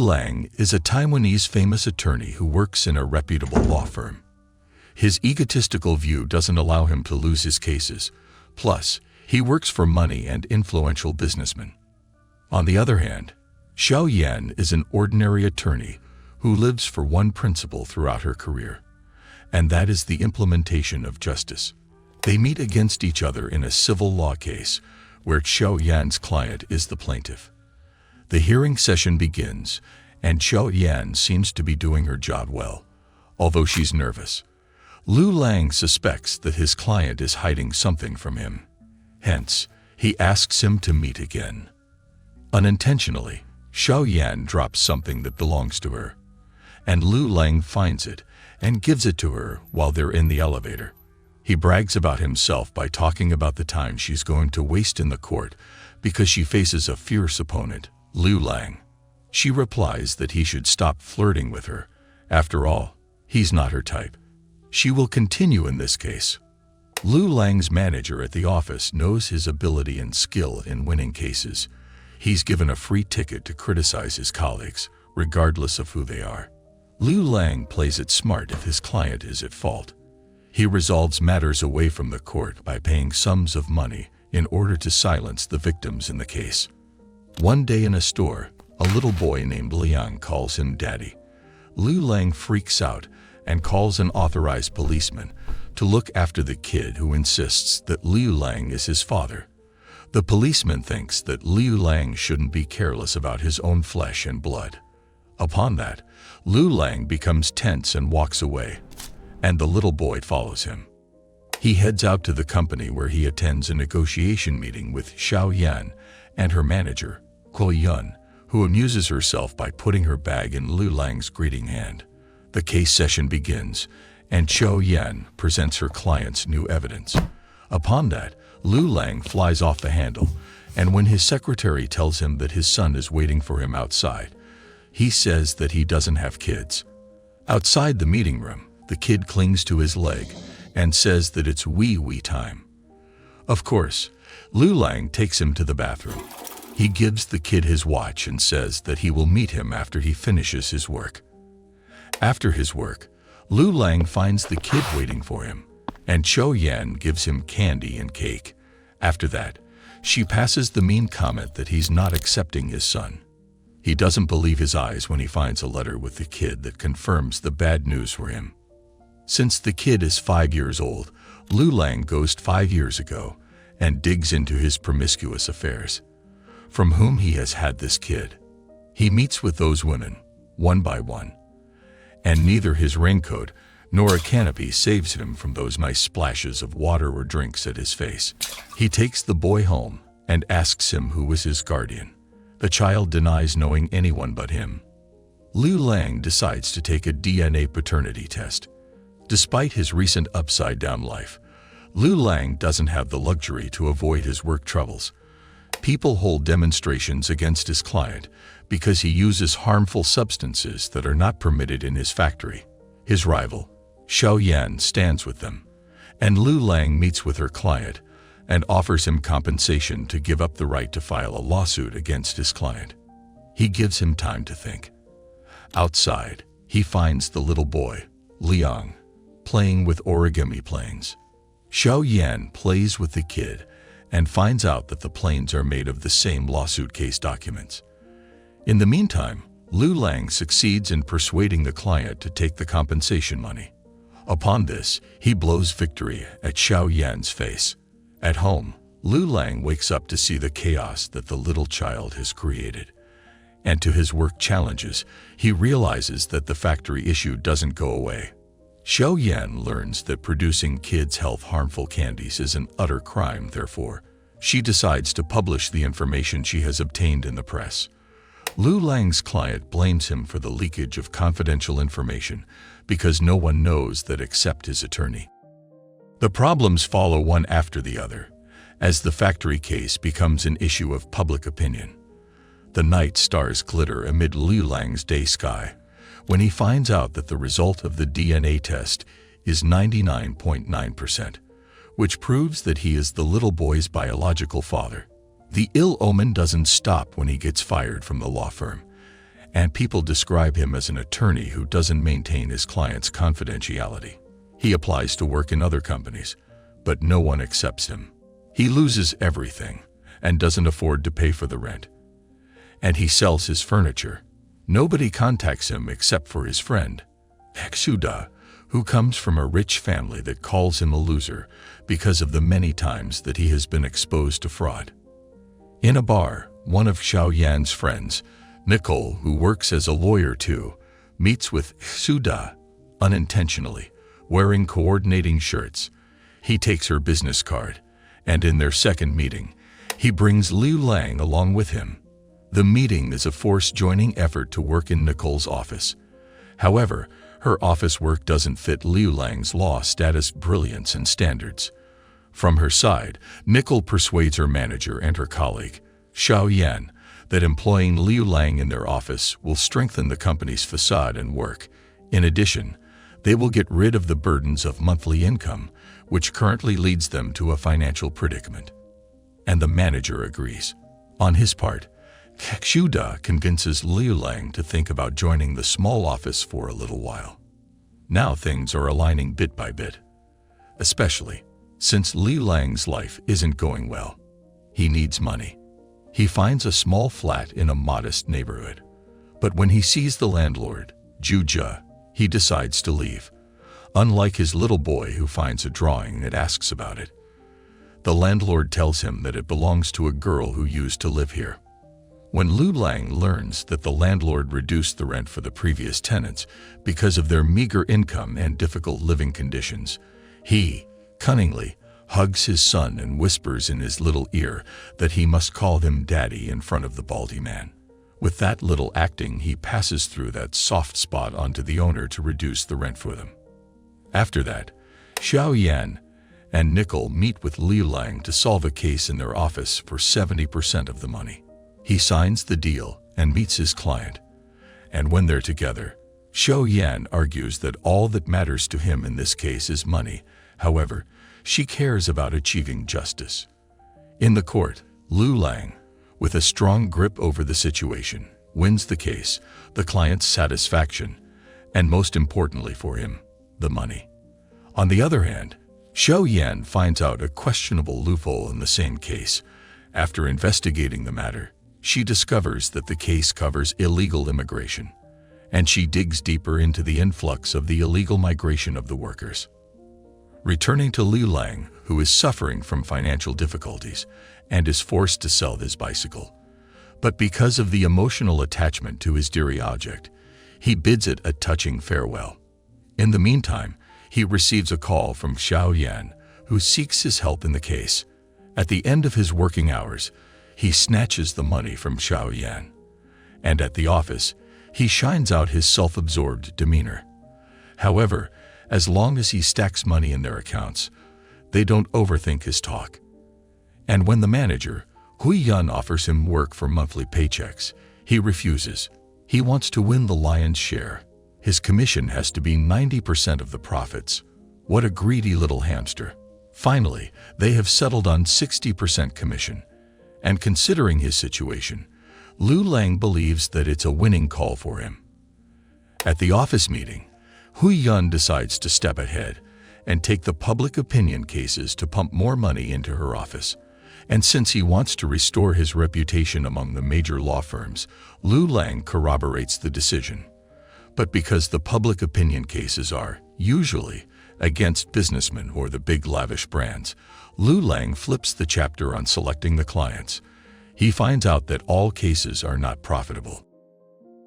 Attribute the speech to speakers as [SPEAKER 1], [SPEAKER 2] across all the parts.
[SPEAKER 1] Lang is a Taiwanese famous attorney who works in a reputable law firm. His egotistical view doesn't allow him to lose his cases. Plus, he works for money and influential businessmen. On the other hand, Xiao Yan is an ordinary attorney who lives for one principle throughout her career, and that is the implementation of justice. They meet against each other in a civil law case where Xiao Yan's client is the plaintiff. The hearing session begins, and Xiao Yan seems to be doing her job well, although she's nervous. Lu Lang suspects that his client is hiding something from him. Hence, he asks him to meet again. Unintentionally, Xiao Yan drops something that belongs to her, and Lu Lang finds it and gives it to her while they're in the elevator. He brags about himself by talking about the time she's going to waste in the court because she faces a fierce opponent, Lu Lang. She replies that he should stop flirting with her. After all, he's not her type. She will continue in this case. Lu Lang's manager at the office knows his ability and skill in winning cases. He's given a free ticket to criticize his colleagues, regardless of who they are. Lu Lang plays it smart if his client is at fault. He resolves matters away from the court by paying sums of money in order to silence the victims in the case. One day in a store, a little boy named Liang calls him daddy. Lu Lang freaks out and calls an authorized policeman to look after the kid, who insists that Liu Lang is his father. The policeman thinks that Liu Lang shouldn't be careless about his own flesh and blood. Upon that, Lu Lang becomes tense and walks away, and the little boy follows him. He heads out to the company where he attends a negotiation meeting with Xiao Yan and her manager, Kuo Yun, who amuses herself by putting her bag in Lu Lang's greeting hand. The case session begins, and Xiao Yan presents her client's new evidence. Upon that, Lu Lang flies off the handle, and when his secretary tells him that his son is waiting for him outside, he says that he doesn't have kids. Outside the meeting room, the kid clings to his leg and says that it's wee time. Of course, Lu Lang takes him to the bathroom. He gives the kid his watch and says that he will meet him after he finishes his work. After his work, Lu Lang finds the kid waiting for him, and Xiao Yan gives him candy and cake. After that, she passes the mean comment that he's not accepting his son. He doesn't believe his eyes when he finds a letter with the kid that confirms the bad news for him. Since the kid is 5 years old, Lu Lang goes 5 years ago and digs into his promiscuous affairs. From whom he has had this kid. He meets with those women, one by one, and neither his raincoat nor a canopy saves him from those nice splashes of water or drinks at his face. He takes the boy home and asks him who was his guardian. The child denies knowing anyone but him. Lu Lang decides to take a DNA paternity test. Despite his recent upside-down life, Lu Lang doesn't have the luxury to avoid his work troubles. People hold demonstrations against his client because he uses harmful substances that are not permitted in his factory. His rival, Xiao Yan, stands with them, and Lu Lang meets with her client and offers him compensation to give up the right to file a lawsuit against his client. He gives him time to think. Outside, he finds the little boy, Liang, playing with origami planes. Xiao Yan plays with the kid and finds out that the planes are made of the same lawsuit case documents. In the meantime, Lu Lang succeeds in persuading the client to take the compensation money. Upon this, he blows victory at Xiao Yan's face. At home, Lu Lang wakes up to see the chaos that the little child has created. And to his work challenges, he realizes that the factory issue doesn't go away. Xiao Yan learns that producing kids' health-harmful candies is an utter crime. Therefore, she decides to publish the information she has obtained in the press. Lu Lang's client blames him for the leakage of confidential information because no one knows that except his attorney. The problems follow one after the other, as the factory case becomes an issue of public opinion. The night stars glitter amid Lu Lang's day sky when he finds out that the result of the DNA test is 99.9%, which proves that he is the little boy's biological father. The ill omen doesn't stop when he gets fired from the law firm, and people describe him as an attorney who doesn't maintain his client's confidentiality. He applies to work in other companies, but no one accepts him. He loses everything and doesn't afford to pay for the rent. And he sells his furniture. Nobody contacts him except for his friend, Suda, who comes from a rich family that calls him a loser because of the many times that he has been exposed to fraud. In a bar, one of Xiao Yan's friends, Nicole, who works as a lawyer too, meets with Suda unintentionally, wearing coordinating shirts. He takes her business card, and in their second meeting, he brings Liu Lang along with him. The meeting is a forced-joining effort to work in Nicole's office. However, her office work doesn't fit Liu Lang's law status, brilliance, and standards. From her side, Nicole persuades her manager and her colleague, Xiao Yan, that employing Liu Lang in their office will strengthen the company's facade and work. In addition, they will get rid of the burdens of monthly income, which currently leads them to a financial predicament. And the manager agrees. On his part, Suda convinces Liu Lang to think about joining the small office for a little while. Now things are aligning bit by bit, especially since Liu Lang's life isn't going well. He needs money. He finds a small flat in a modest neighborhood. But when he sees the landlord, Zhu Jia, he decides to leave. Unlike his little boy who finds a drawing and asks about it, the landlord tells him that it belongs to a girl who used to live here. When Liu Lang learns that the landlord reduced the rent for the previous tenants because of their meager income and difficult living conditions, he, cunningly, hugs his son and whispers in his little ear that he must call him daddy in front of the baldy man. With that little acting, he passes through that soft spot onto the owner to reduce the rent for them. After that, Xiao Yan and Nicole meet with Liu Lang to solve a case in their office for 70% of the money. He signs the deal and meets his client. And when they're together, Xiao Yan argues that all that matters to him in this case is money. However, she cares about achieving justice. In the court, Liu Lang, with a strong grip over the situation, wins the case, the client's satisfaction, and most importantly for him, the money. On the other hand, Xiao Yan finds out a questionable loophole in the same case. After investigating the matter, she discovers that the case covers illegal immigration, and she digs deeper into the influx of the illegal migration of the workers. Returning to Liu Lang, who is suffering from financial difficulties and is forced to sell his bicycle. But because of the emotional attachment to his dear object, he bids it a touching farewell. In the meantime, he receives a call from Xiao Yan, who seeks his help in the case. At the end of his working hours, he snatches the money from Xiao Yan. And at the office, he shines out his self-absorbed demeanor. However, as long as he stacks money in their accounts, they don't overthink his talk. And when the manager, Hui Yun, offers him work for monthly paychecks, he refuses. He wants to win the lion's share. His commission has to be 90% of the profits. What a greedy little hamster. Finally, they have settled on 60% commission. And considering his situation, Liu Lang believes that it's a winning call for him. At the office meeting, Hui Yun decides to step ahead and take the public opinion cases to pump more money into her office. And since he wants to restore his reputation among the major law firms, Liu Lang corroborates the decision. But because the public opinion cases are, usually, against businessmen or the big lavish brands, Liu Lang flips the chapter on selecting the clients. He finds out that all cases are not profitable.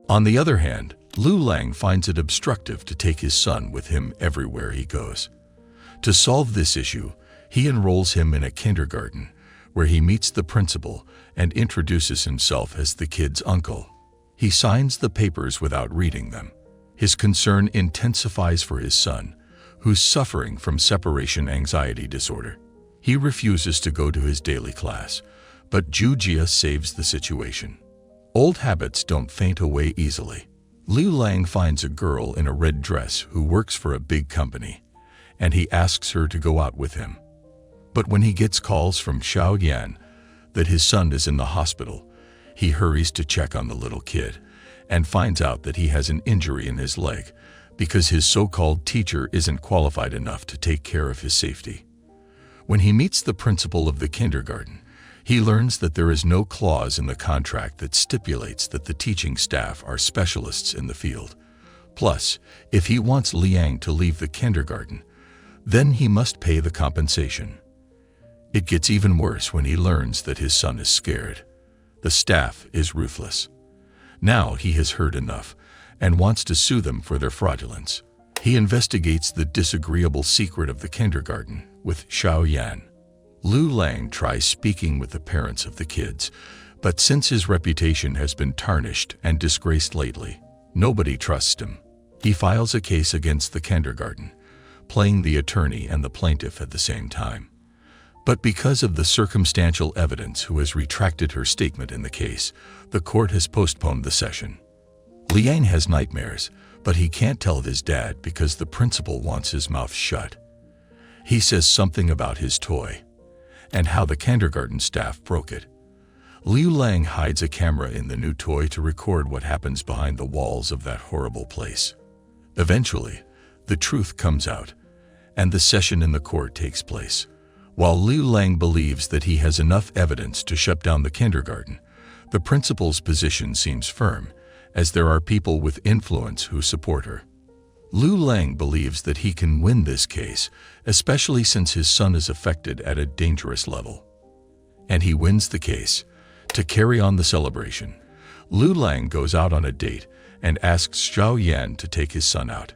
[SPEAKER 1] On the other hand, Liu Lang finds it obstructive to take his son with him everywhere he goes. To solve this issue, he enrolls him in a kindergarten, where he meets the principal and introduces himself as the kid's uncle. He signs the papers without reading them. His concern intensifies for his son, who's suffering from separation anxiety disorder. He refuses to go to his daily class, but Zhu Jia saves the situation. Old habits don't faint away easily. Liu Lang finds a girl in a red dress who works for a big company, and he asks her to go out with him. But when he gets calls from Xiao Yan that his son is in the hospital, he hurries to check on the little kid and finds out that he has an injury in his leg because his so-called teacher isn't qualified enough to take care of his safety. When he meets the principal of the kindergarten, he learns that there is no clause in the contract that stipulates that the teaching staff are specialists in the field. Plus, if he wants Liang to leave the kindergarten, then he must pay the compensation. It gets even worse when he learns that his son is scared. The staff is ruthless. Now he has heard enough and wants to sue them for their fraudulence. He investigates the disagreeable secret of the kindergarten with Xiao Yan. Lu Lang tries speaking with the parents of the kids, but since his reputation has been tarnished and disgraced lately, nobody trusts him. He files a case against the kindergarten, playing the attorney and the plaintiff at the same time. But because of the circumstantial evidence who has retracted her statement in the case, the court has postponed the session. Liang has nightmares, but he can't tell his dad because the principal wants his mouth shut. He says something about his toy and how the kindergarten staff broke it. Liu Lang hides a camera in the new toy to record what happens behind the walls of that horrible place. Eventually, the truth comes out, and the session in the court takes place. While Liu Lang believes that he has enough evidence to shut down the kindergarten, the principal's position seems firm, as there are people with influence who support her. Liu Lang believes that he can win this case, especially since his son is affected at a dangerous level. And he wins the case. To carry on the celebration, Liu Lang goes out on a date and asks Xiao Yan to take his son out.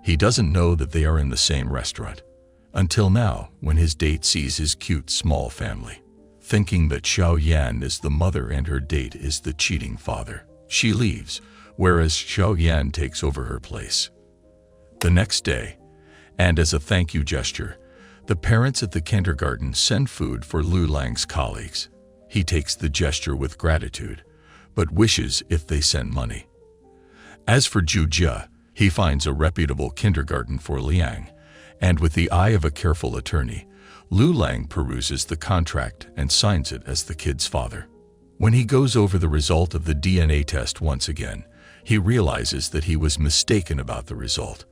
[SPEAKER 1] He doesn't know that they are in the same restaurant, until now when his date sees his cute small family. Thinking that Xiao Yan is the mother and her date is the cheating father, she leaves, whereas Xiao Yan takes over her place. The next day, and as a thank you gesture, the parents at the kindergarten send food for Liu Lang's colleagues. He takes the gesture with gratitude, but wishes if they send money. As for Zhu Jia, he finds a reputable kindergarten for Liang, and with the eye of a careful attorney, Liu Lang peruses the contract and signs it as the kid's father. When he goes over the result of the DNA test once again, he realizes that he was mistaken about the result.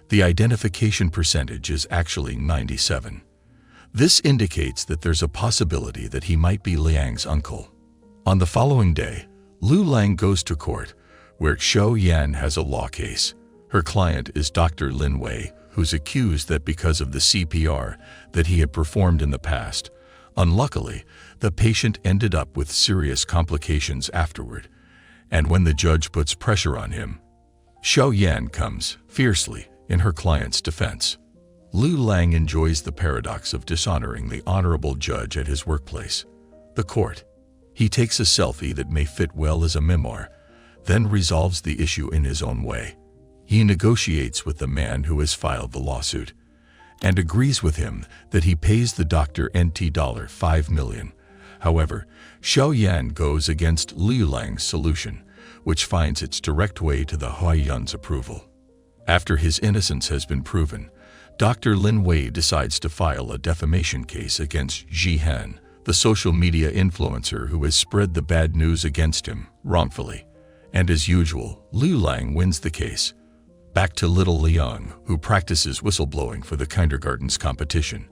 [SPEAKER 1] The identification percentage is actually 97. This indicates that there's a possibility that he might be Liang's uncle. On the following day, Liu Lang goes to court, where Xiao Yan has a law case. Her client is Dr. Lin Wei, who's accused that because of the CPR that he had performed in the past, unluckily, the patient ended up with serious complications afterward. And when the judge puts pressure on him, Xiao Yan comes, fiercely, in her client's defense. Liu Lang enjoys the paradox of dishonoring the honorable judge at his workplace, the court. He takes a selfie that may fit well as a memoir, then resolves the issue in his own way. He negotiates with the man who has filed the lawsuit and agrees with him that he pays the doctor $5 million. However, Xiao Yan goes against Liu Lang's solution, which finds its direct way to the Huaiyuan's approval. After his innocence has been proven, Dr. Lin Wei decides to file a defamation case against Ji Hen, the social media influencer who has spread the bad news against him wrongfully. And as usual, Liu Lang wins the case. Back to little Liang, who practices whistleblowing for the kindergarten's competition.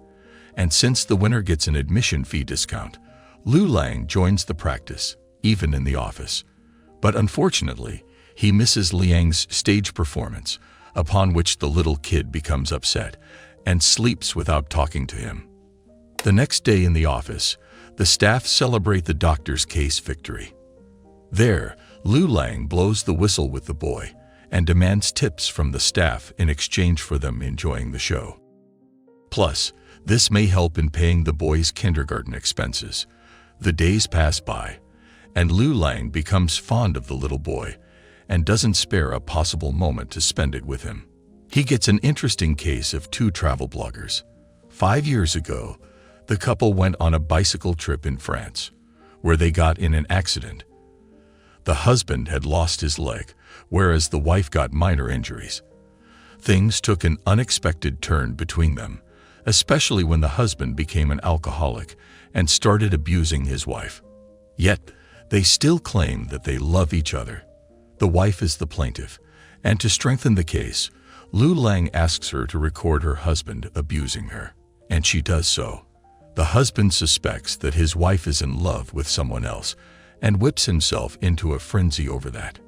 [SPEAKER 1] And since the winner gets an admission fee discount, Liu Lang joins the practice, even in the office. But unfortunately, he misses Liang's stage performance, upon which the little kid becomes upset and sleeps without talking to him. The next day in the office, the staff celebrate the doctor's case victory. There, Liu Lang blows the whistle with the boy and demands tips from the staff in exchange for them enjoying the show. Plus, this may help in paying the boy's kindergarten expenses. The days pass by, and Liu Lang becomes fond of the little boy and doesn't spare a possible moment to spend it with him. He gets an interesting case of two travel bloggers. 5 years ago, the couple went on a bicycle trip in France, where they got in an accident. The husband had lost his leg, whereas the wife got minor injuries. Things took an unexpected turn between them, especially when the husband became an alcoholic and started abusing his wife. Yet, they still claim that they love each other. The wife is the plaintiff, and to strengthen the case, Lu Lang asks her to record her husband abusing her, and she does so. The husband suspects that his wife is in love with someone else and whips himself into a frenzy over that.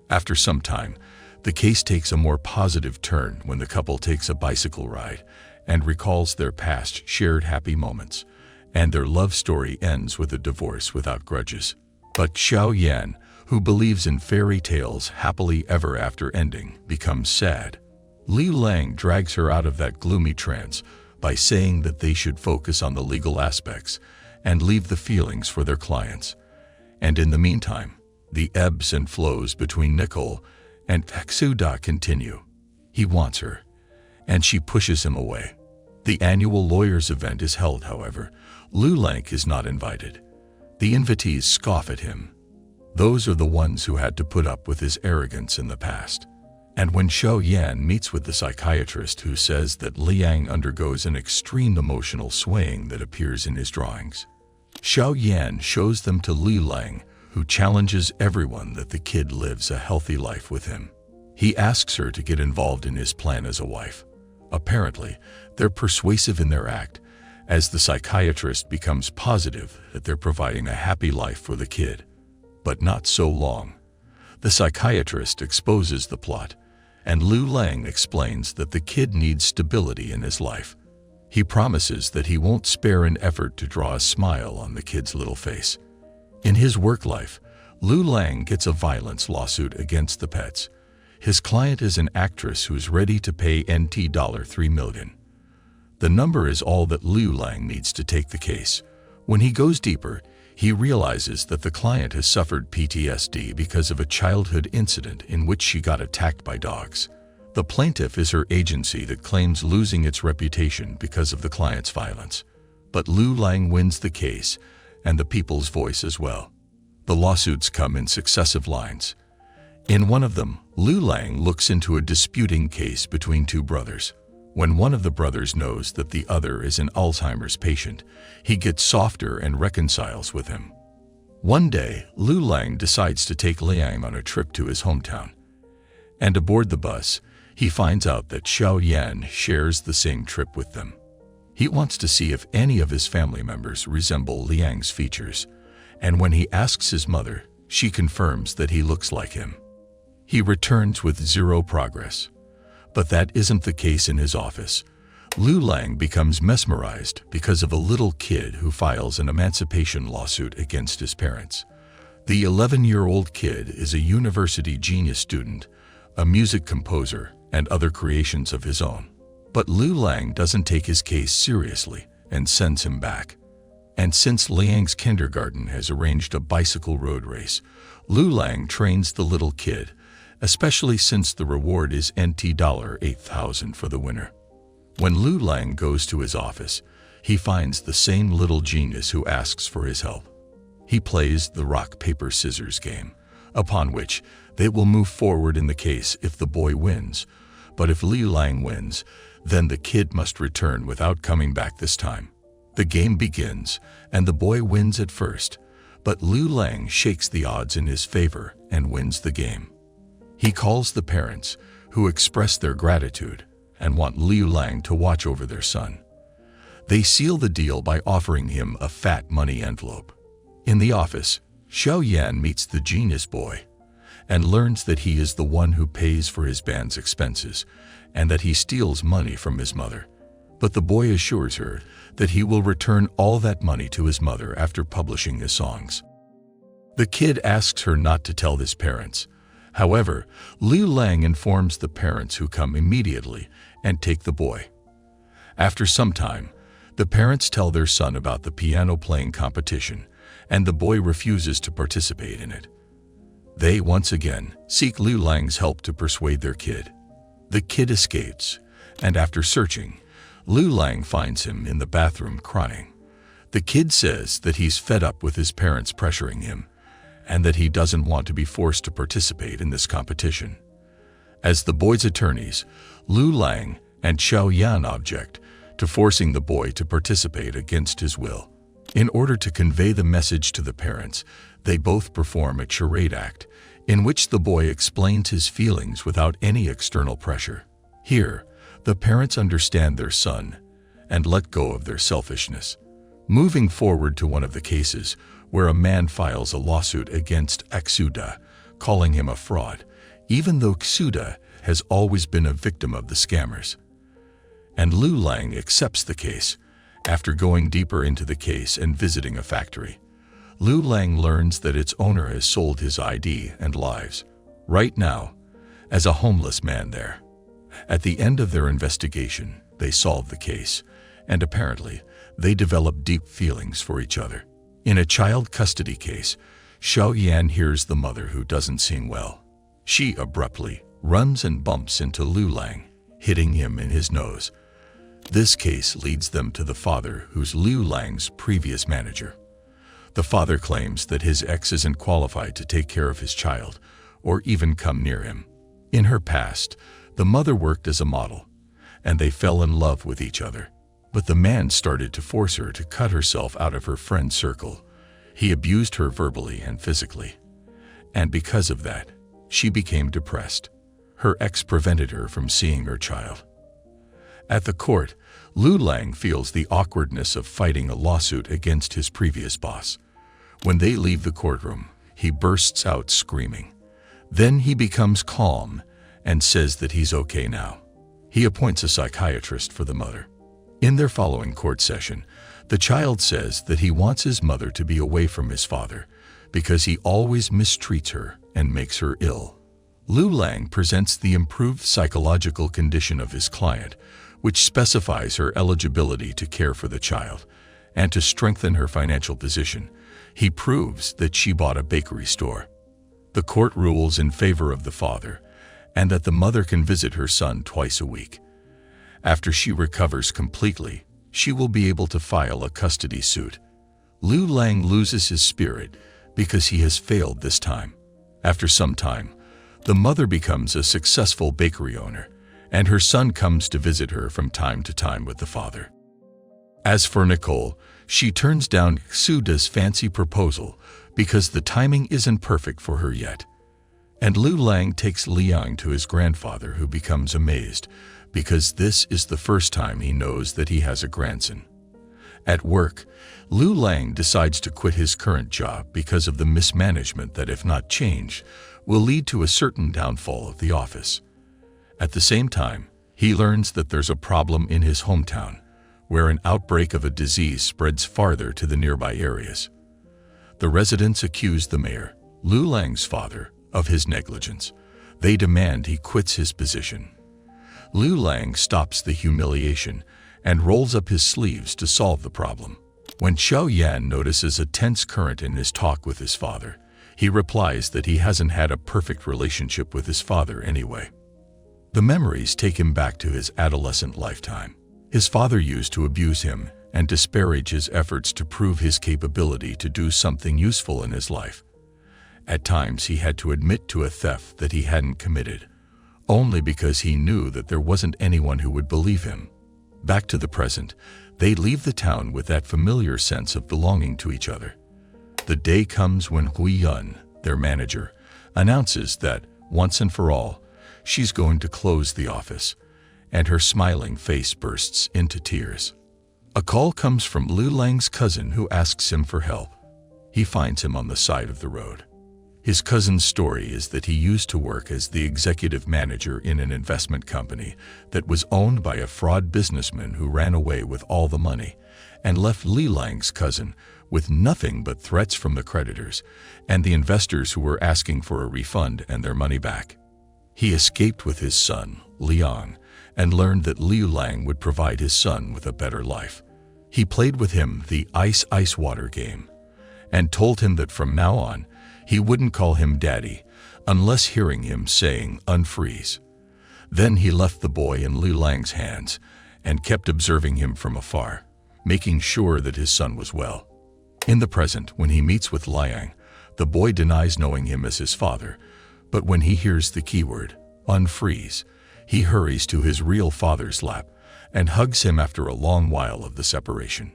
[SPEAKER 1] After some time, the case takes a more positive turn when the couple takes a bicycle ride and recalls their past shared happy moments, and their love story ends with a divorce without grudges. But Xiao Yan, who believes in fairy tales' happily ever after ending, becomes sad. Lu Lang drags her out of that gloomy trance by saying that they should focus on the legal aspects and leave the feelings for their clients. And in the meantime, the ebbs and flows between Nicole and Xu continue. He wants her, and she pushes him away. The annual lawyers' event is held, however. Lu Lang is not invited. The invitees scoff at him. Those are the ones who had to put up with his arrogance in the past. And when Xiao Yan meets with the psychiatrist who says that Liang undergoes an extreme emotional swaying that appears in his drawings, Xiao Yan shows them to Lu Lang, who challenges everyone that the kid lives a healthy life with him. He asks her to get involved in his plan as a wife. Apparently, they're persuasive in their act, as the psychiatrist becomes positive that they're providing a happy life for the kid. But not so long. The psychiatrist exposes the plot, and Lu Lang explains that the kid needs stability in his life. He promises that he won't spare an effort to draw a smile on the kid's little face. In his work life, Lu Lang gets a violence lawsuit against the pets. His client is an actress who's ready to pay NT $3 million. The number is all that Lu Lang needs to take the case. When he goes deeper, he realizes that the client has suffered PTSD because of a childhood incident in which she got attacked by dogs. The plaintiff is her agency that claims losing its reputation because of the client's violence. But Lu Lang wins the case, and the people's voice as well. The lawsuits come in successive lines. In one of them, Lu Lang looks into a disputing case between two brothers. When one of the brothers knows that the other is an Alzheimer's patient, he gets softer and reconciles with him. One day, Lu Lang decides to take Liang on a trip to his hometown. And aboard the bus, he finds out that Xiao Yan shares the same trip with them. He wants to see if any of his family members resemble Liang's features, and when he asks his mother, she confirms that he looks like him. He returns with zero progress. But that isn't the case in his office. Lu Lang becomes mesmerized because of a little kid who files an emancipation lawsuit against his parents. The 11-year-old kid is a university genius student, a music composer, and other creations of his own. But Lu Lang doesn't take his case seriously and sends him back. And since Liang's kindergarten has arranged a bicycle road race, Lu Lang trains the little kid, especially since the reward is NT $8,000 for the winner. When Lu Lang goes to his office, he finds the same little genius who asks for his help. He plays the rock-paper-scissors game, upon which they will move forward in the case if the boy wins. But if Lu Lang wins, then the kid must return without coming back this time. The game begins, and the boy wins at first, but Lu Lang shakes the odds in his favor and wins the game. He calls the parents, who express their gratitude and want Lu Lang to watch over their son. They seal the deal by offering him a fat money envelope. In the office, Xiao Yan meets the genius boy and learns that he is the one who pays for his band's expenses and that he steals money from his mother. But the boy assures her that he will return all that money to his mother after publishing his songs. The kid asks her not to tell his parents. However, Lu Lang informs the parents, who come immediately and take the boy. After some time, the parents tell their son about the piano playing competition, and the boy refuses to participate in it. They once again seek Lu Lang's help to persuade their kid. The kid escapes, and after searching, Lu Lang finds him in the bathroom crying. The kid says that he's fed up with his parents pressuring him, and that he doesn't want to be forced to participate in this competition. As the boy's attorneys, Lu Lang and Xiao Yan object to forcing the boy to participate against his will. In order to convey the message to the parents, they both perform a charade act in which the boy explains his feelings without any external pressure. Here, the parents understand their son and let go of their selfishness. Moving forward to one of the cases where a man files a lawsuit against Xuda, calling him a fraud, even though Xuda has always been a victim of the scammers. And Lu Lang accepts the case. After going deeper into the case and visiting a factory, Lu Lang learns that its owner has sold his ID and lives, right now, as a homeless man there. At the end of their investigation, they solve the case, and apparently, they develop deep feelings for each other. In a child custody case, Xiao Yan hears the mother who doesn't seem well. She abruptly runs and bumps into Lu Lang, hitting him in his nose. This case leads them to the father, who's Lu Lang's previous manager. The father claims that his ex isn't qualified to take care of his child or even come near him. In her past, the mother worked as a model, and they fell in love with each other. But the man started to force her to cut herself out of her friend circle. He abused her verbally and physically. And because of that, she became depressed. Her ex prevented her from seeing her child. At the court, Lu Lang feels the awkwardness of fighting a lawsuit against his previous boss. When they leave the courtroom, he bursts out screaming. Then he becomes calm and says that he's okay now. He appoints a psychiatrist for the mother. In their following court session, the child says that he wants his mother to be away from his father because he always mistreats her and makes her ill. Lu Lang presents the improved psychological condition of his client, which specifies her eligibility to care for the child, and to strengthen her financial position, he proves that she bought a bakery store. The court rules in favor of the father, and that the mother can visit her son twice a week. After she recovers completely, she will be able to file a custody suit. Lu Lang loses his spirit because he has failed this time. After some time, the mother becomes a successful bakery owner, and her son comes to visit her from time to time with the father. As for Nicole, she turns down Xuda's fancy proposal because the timing isn't perfect for her yet. And Lu Lang takes Liang to his grandfather, who becomes amazed because this is the first time he knows that he has a grandson. At work, Lu Lang decides to quit his current job because of the mismanagement that, if not changed, will lead to a certain downfall of the office. At the same time, he learns that there's a problem in his hometown, where an outbreak of a disease spreads farther to the nearby areas. The residents accuse the mayor, Lu Lang's father, of his negligence. They demand he quits his position. Lu Lang stops the humiliation and rolls up his sleeves to solve the problem. When Xiao Yan notices a tense current in his talk with his father, he replies that he hasn't had a perfect relationship with his father anyway. The memories take him back to his adolescent lifetime. His father used to abuse him and disparage his efforts to prove his capability to do something useful in his life. At times, he had to admit to a theft that he hadn't committed, only because he knew that there wasn't anyone who would believe him. Back to the present, they leave the town with that familiar sense of belonging to each other. The day comes when Hui Yun, their manager, announces that, once and for all, she's going to close the office, and her smiling face bursts into tears. A call comes from Lu Lang's cousin, who asks him for help. He finds him on the side of the road. His cousin's story is that he used to work as the executive manager in an investment company that was owned by a fraud businessman who ran away with all the money and left Lu Lang's cousin with nothing but threats from the creditors and the investors who were asking for a refund and their money back. He escaped with his son, Liang, and learned that Lu Lang would provide his son with a better life. He played with him the ice water game and told him that from now on, he wouldn't call him daddy unless hearing him saying unfreeze. Then he left the boy in Lu Lang's hands and kept observing him from afar, making sure that his son was well. In the present, when he meets with Liang, the boy denies knowing him as his father, but when he hears the keyword, unfreeze, he hurries to his real father's lap and hugs him after a long while of the separation.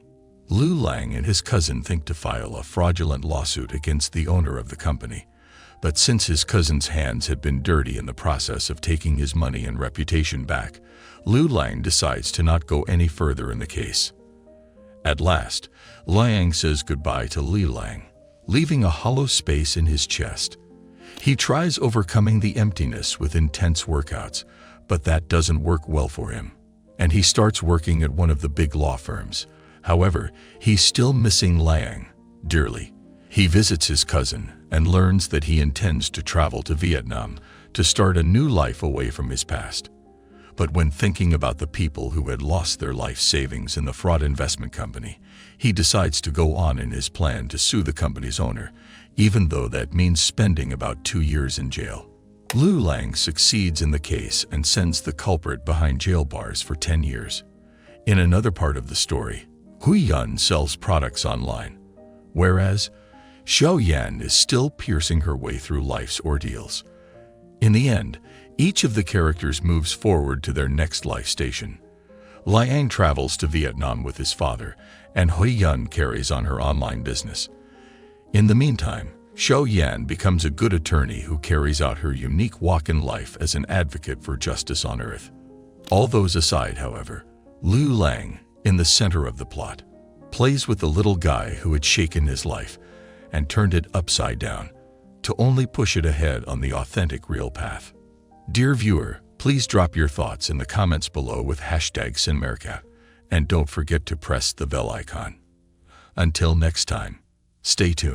[SPEAKER 1] Lu Lang and his cousin think to file a fraudulent lawsuit against the owner of the company, But since his cousin's hands had been dirty in the process of taking his money and reputation back, Lu Lang decides to not go any further in the case. At last, Liang says goodbye to Li Lang, leaving a hollow space in his chest. He tries overcoming the emptiness with intense workouts, but that doesn't work well for him, and he starts working at one of the big law firms. However, he's still missing Liang dearly. He visits his cousin and learns that he intends to travel to Vietnam to start a new life away from his past. But when thinking about the people who had lost their life savings in the fraud investment company, he decides to go on in his plan to sue the company's owner, even though that means spending about 2 years in jail. Lu Lang succeeds in the case and sends the culprit behind jail bars for 10 years. In another part of the story, Hui Yun sells products online, whereas Xiao Yan is still piercing her way through life's ordeals. In the end, each of the characters moves forward to their next life station. Liang travels to Vietnam with his father, and Hui Yun carries on her online business. In the meantime, Xiao Yan becomes a good attorney who carries out her unique walk in life as an advocate for justice on Earth. All those aside, however, Lu Lang, in the center of the plot, plays with the little guy who had shaken his life and turned it upside down to only push it ahead on the authentic real path. Dear viewer, please drop your thoughts in the comments below with #CinemaRecap, and don't forget to press the bell icon. Until next time, stay tuned.